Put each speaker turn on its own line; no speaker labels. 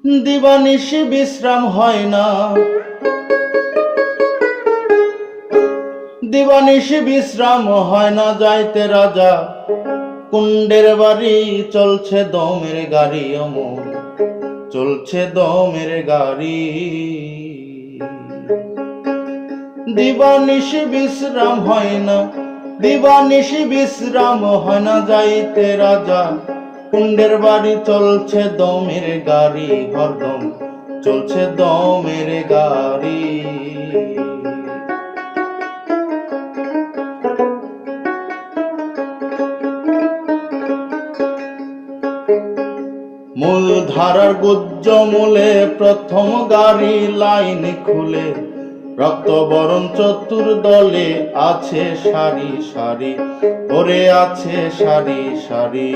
দিবানিশি বিশ্রাম হয় না, দিবানিশি বিশ্রাম হয় না, যাইতে রাজা কুণ্ডের বাড়ি। চলছে দমের গাড়ি অমর, চলছে দমের গাড়ি। দিবানিশি বিশ্রাম হয় না, দিবানিশি বিশ্রাম হয় না, যাইতে রাজা কুণ্ডের বাড়ি। চলছে দমের গাড়ি, হরদম চলছে দমের গাড়ি। মূল ধারার গুজ্জ মূলে প্রথম গাড়ি লাইন খুলে, রক্তবরণ চতুর্দলে আছে সারি সারি, ওরে আছে সারি সারি।